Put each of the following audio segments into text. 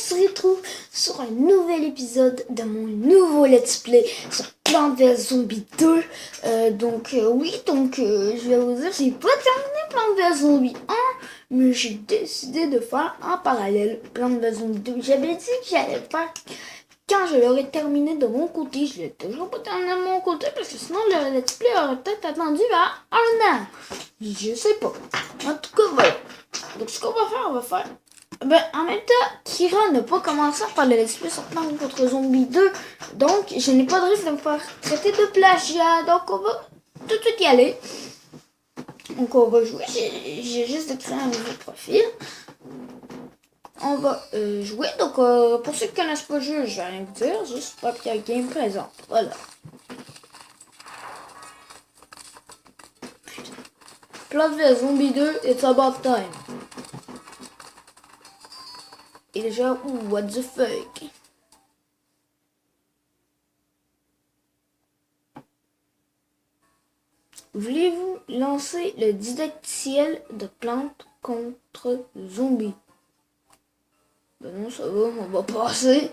se retrouve sur un nouvel épisode de mon nouveau let's play sur Plants vs Zombies 2. Je vais vous dire, j'ai pas terminé Plants vs Zombies 1, mais j'ai décidé de faire en parallèle Plants vs Zombies 2. J'avais dit que j'allais faire quand je l'aurais terminé de mon côté. Je l'ai toujours pas terminé de mon côté parce que sinon le let's play aurait peut-être attendu à un an. Je sais pas. En tout cas, voilà. Donc ce qu'on va faire, en même temps, Kira n'a pas commencé à faire le let's play sur Plants contre Zombies 2, donc je n'ai pas de risque de me faire traiter de plagiat, donc on va tout de suite y aller. Donc on va jouer, j'ai juste de créer un nouveau profil. On va jouer, donc pour ceux qui connaissent pas le jeu, je vais rien vous dire, juste Papier Game présente, voilà. Plants vs Zombies 2, it's about time. Et déjà, what the fuck? Voulez-vous lancer le didacticiel de Plantes contre Zombies? Ben non, ça va, on va passer.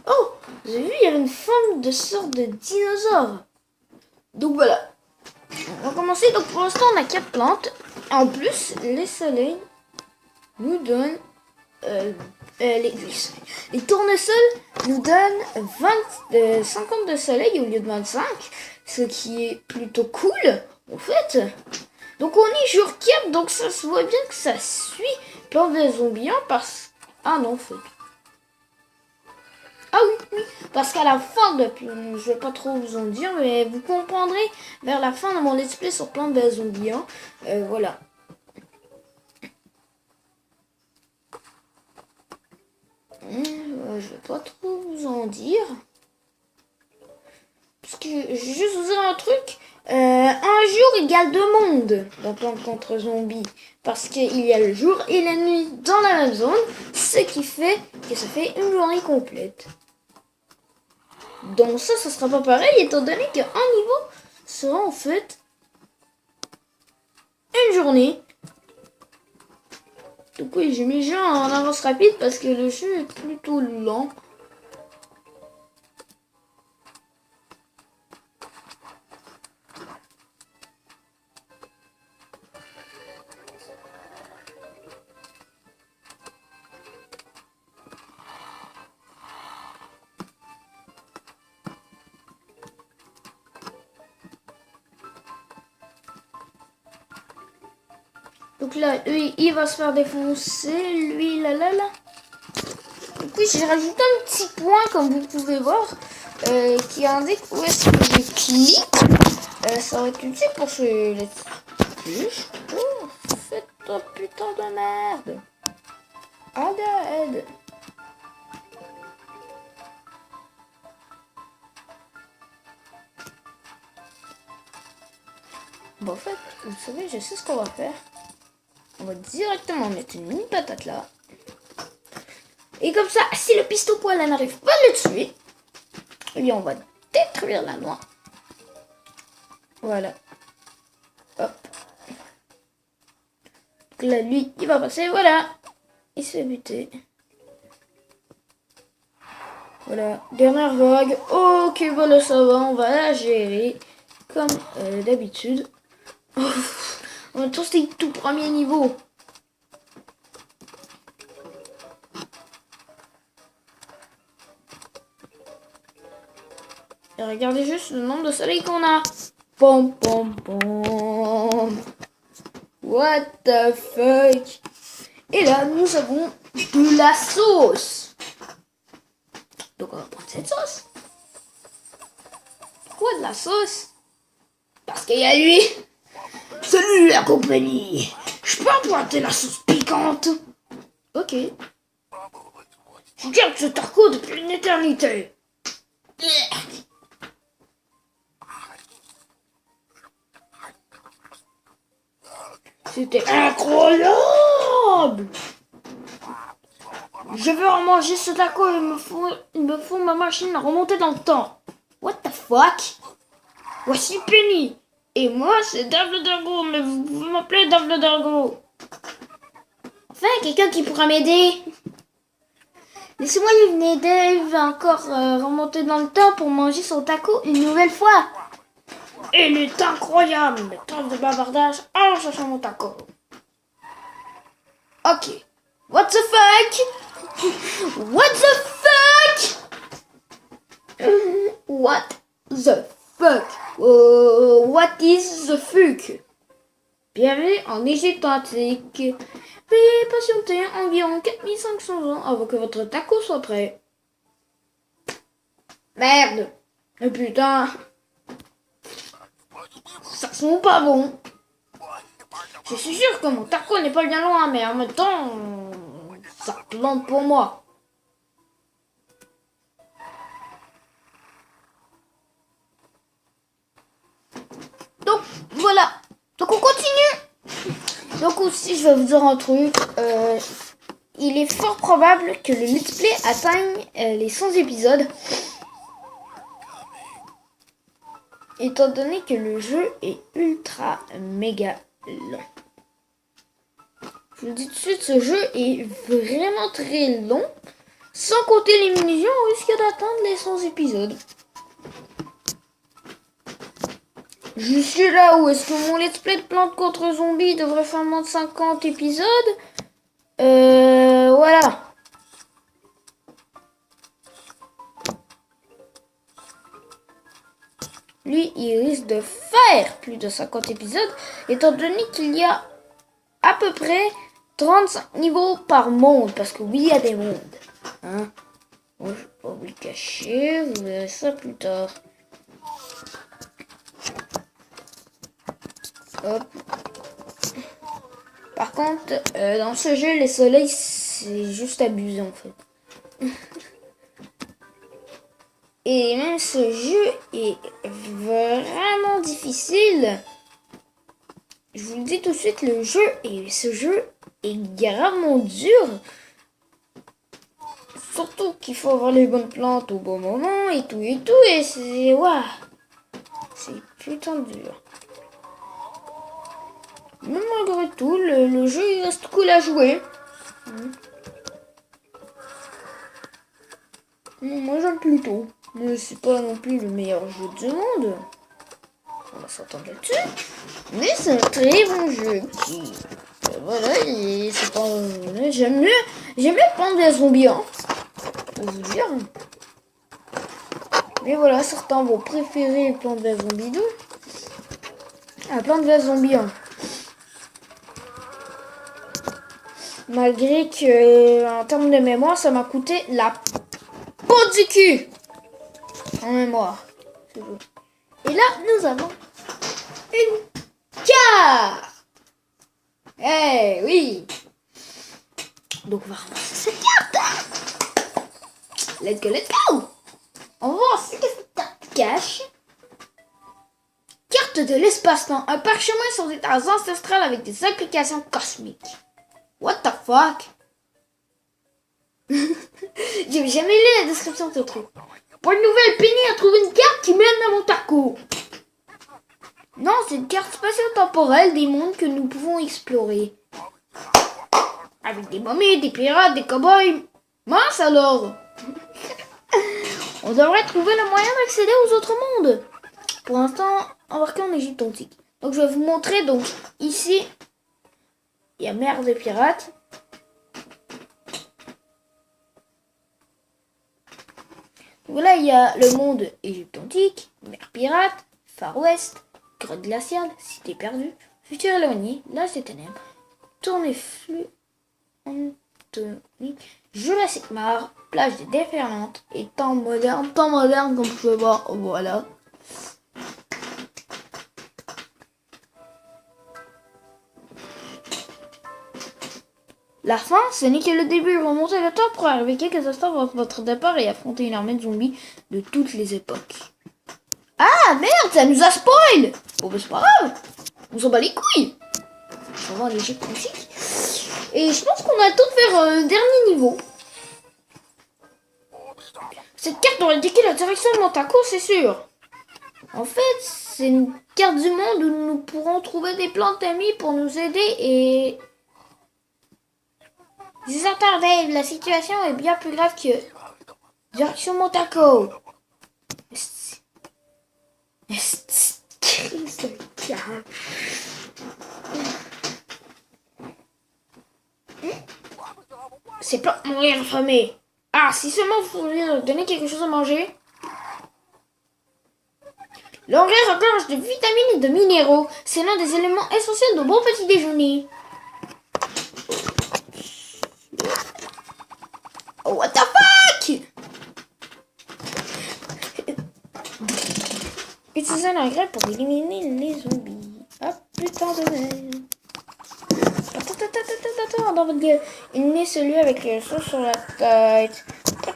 Oh, j'ai vu, il y avait une forme de sorte de dinosaure. Donc voilà. On va commencer. Donc pour l'instant, on a 4 plantes. En plus, les soleils nous donnent les tournesols nous donnent 50 de soleil au lieu de 25, ce qui est plutôt cool en fait. Donc on est jour 4, donc ça se voit bien que ça suit Plants vs Zombies parce... Ah non en fait. Ah oui, parce qu'à la fin de... Je vais pas trop vous en dire, mais vous comprendrez vers la fin de mon let's play sur Plants vs Zombies. Voilà. Je vais pas trop vous en dire. Parce que je vais juste vous dire un truc. Un jour égale 2 mondes dans Plants contre Zombies. Parce qu'il y a le jour et la nuit dans la même zone. Ce qui fait que ça fait une journée complète. Donc ça sera pas pareil étant donné qu'un niveau sera en fait une journée. Donc oui, j'ai mis le jeu en avance rapide parce que le jeu est plutôt lent. Donc là, lui, il va se faire défoncer. Lui, là. Donc oui, j'ai rajouté un petit point, comme vous pouvez voir, qui indique où est-ce que je clique. Ça va être utile pour ce let's play. Oh, faites-toi putain de merde. Aide. Bon, en fait, vous savez, je sais ce qu'on va faire. On va directement mettre une mini patate là. Et comme ça, si le piston poil n'arrive pas à le tuer, et on va détruire la noix. Voilà. Hop. Donc là, lui, il va passer. Voilà. Il se fait buter. Voilà. Dernière vague. Ok, voilà, ça va. On va la gérer comme d'habitude. En même temps, c'était tout premier niveau. Et regardez juste le nombre de soleils qu'on a. Pom. What the fuck? Et là, nous avons de la sauce. Donc on va prendre cette sauce. Pourquoi de la sauce? Parce qu'il y a lui. Salut la compagnie. Je peux emprunter la sauce piquante? Ok. Je garde ce taco depuis une éternité. C'était incroyable. Je veux en manger ce taco, il me faut ma machine à remonter dans le temps. What the fuck? Voici Penny. Et moi, c'est Dave Dargo, mais vous pouvez m'appeler Dave Dargo. Enfin, quelqu'un qui pourra m'aider. Laissez-moi deviner, Dave va encore remonter dans le temps pour manger son taco une nouvelle fois. Il est incroyable, mais trêve de bavardage en cherchant mon taco. Ok. What the fuck? What the fuck? What the fuck? What is the fuck? Bienvenue en Égypte antique. Veuillez patienter environ 4500 ans avant que votre taco soit prêt. Merde. Et putain. Ça sent pas bon. Je suis sûr que mon taco n'est pas bien loin, mais en même temps, ça plante pour moi. Donc, voilà. Donc, on continue. Donc, aussi, je vais vous dire un truc. Il est fort probable que le let's play atteigne les 100 épisodes. Étant donné que le jeu est ultra méga long. Je vous le dis tout de suite, ce jeu est vraiment très long. Sans compter les munitions, on risque d'atteindre les 100 épisodes. Je suis là où est-ce que mon let's play de Plante contre Zombies devrait faire moins de 50 épisodes. Voilà. Lui, il risque de faire plus de 50 épisodes, étant donné qu'il y a à peu près 35 niveaux par monde. Parce que oui, il y a des mondes. Hein? Bon, je ne vais pas vous le cacher, vous verrez ça plus tard. Hop. Par contre, dans ce jeu, les soleils, c'est juste abusé en fait. Et même ce jeu est vraiment difficile. Je vous le dis tout de suite, ce jeu est gravement dur. Surtout qu'il faut avoir les bonnes plantes au bon moment et tout. Et c'est... Waouh, c'est putain dur. Mais malgré tout, le jeu il reste cool à jouer. Moi j'aime plutôt. Mais c'est pas non plus le meilleur jeu du monde. On va s'entendre là-dessus. Mais c'est un très bon jeu qui... voilà, c'est pas... J'aime mieux prendre des zombies, hein, pour vous dire. Mais voilà, certains vont préférer Plante vs Zombies 2 à Plante vs Zombies 1. Malgré que, en termes de mémoire, ça m'a coûté la peau du cul en mémoire. Et là, nous avons une carte. Eh oui. Donc on va ramasser cette carte. Let's go. On va voir ce que cette carte cache. Carte de l'espace-temps. Un parchemin sur des terres ancestrales avec des applications cosmiques. What the fuck? J'ai jamais lu la description de ce truc. Pour une nouvelle, Penny a trouvé une carte qui mène à mon taco. Non, c'est une carte spatio-temporelle des mondes que nous pouvons explorer. Avec des momies, des pirates, des cow-boys. Mince alors. On devrait trouver le moyen d'accéder aux autres mondes. Pour l'instant, embarqué en Égypte antique. Donc je vais vous montrer, donc ici, il y a mer des pirates. Voilà, il y a le monde Égypte antique, mer pirate, Far West, grotte glaciale, cité perdue, futur éloigné, l'âge des ténèbres, tournée flux, Anthony, Jurassic Mars, plage des déferlantes et temps moderne comme vous pouvez voir, voilà. La fin, ce n'est que le début. Remontez le temps pour arriver quelques instants avant votre départ et affronter une armée de zombies de toutes les époques. Ah merde, ça nous a spoil. Bon bah c'est pas grave, on s'en bat les couilles. On va voir les jeux classiques. Et je pense qu'on a le temps de faire un dernier niveau. Cette carte doit indiquer la direction de mon taco, c'est sûr. En fait, c'est une carte du monde où nous pourrons trouver des plantes amies pour nous aider et... Déserteur Dave, la situation est bien plus grave que... Direction Montako. C'est pas mourir affamé. Ah, si seulement vous pouviez leur donner quelque chose à manger. L'engrais regorge de vitamines et de minéraux. C'est l'un des éléments essentiels de bon petit déjeuner. Oh, what the fuck? Utilisez l'engrais pour éliminer les zombies. Ah putain de merde. Attends, dans votre gueule. Il naît celui avec les sauces sur la tête. Parle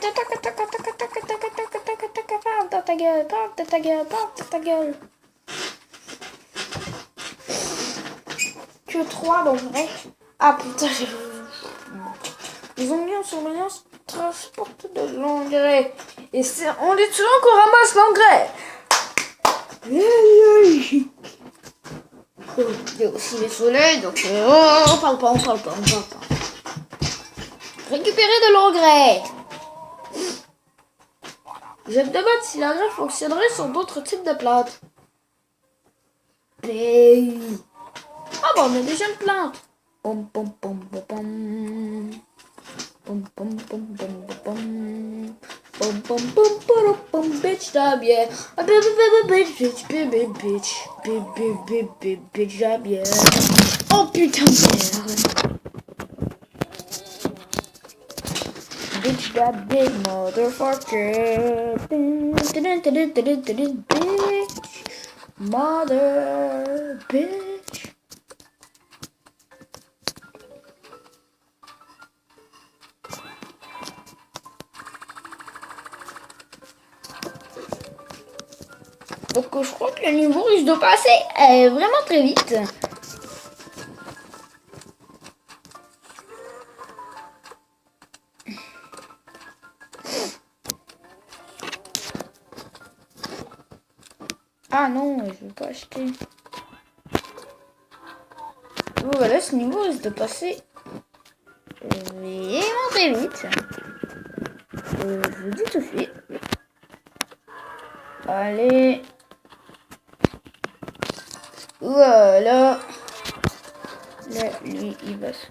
dans ta gueule, parle dans ta gueule, parle dans ta gueule. Que 3 donc vrai. Ah putain, j'ai... Les zombies en surveillance transportent de l'engrais. Et c'est... On est toujours qu'on ramasse l'engrais. Il y a aussi les soleils, donc on parle pas. Récupérer de l'engrais. Je me demande si l'engrais fonctionnerait sur d'autres types de plantes. Ah bon, on a déjà une plante. Pom pom pom pom pom. Pom pom pom pom pom. Pom pom pom pom pom bitch job yeah. Bitch job yeah. Oh putain de merde. Bitch job big motherfucker. Bitch. Mother bitch. Donc je crois que le niveau risque de passer vraiment très vite. Ah non, je veux pas acheter. Bon, voilà, ce niveau risque de passer vraiment très vite. Je vous dis tout de suite. Allez. Voilà. Là, lui, il va se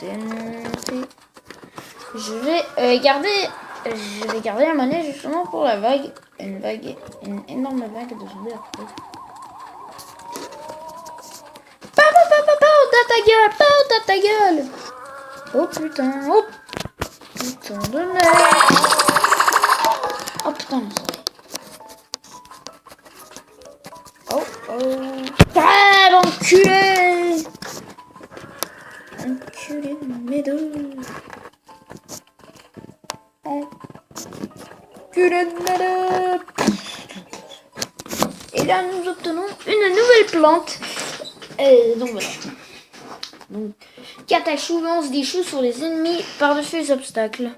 démonter. Je vais garder un manège justement pour la vague. Une énorme vague de zombies après. Dans ta gueule. Oh putain, putain de merde. Oh putain, ah, l'enculé. Enculé de mes deux. Enculé de mes deux. Et là, nous obtenons une nouvelle plante. Donc voilà. Donc, Katachu lance des choux sur les ennemis par-dessus les obstacles.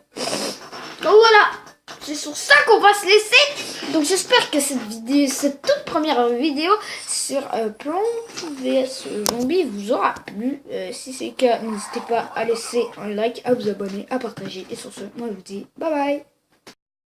Donc voilà, c'est sur ça qu'on va se laisser. Donc j'espère que cette toute première vidéo sur Plante vs Zombie vous aura plu. Si c'est le cas, n'hésitez pas à laisser un like, à vous abonner, à partager. Et sur ce, moi je vous dis bye bye.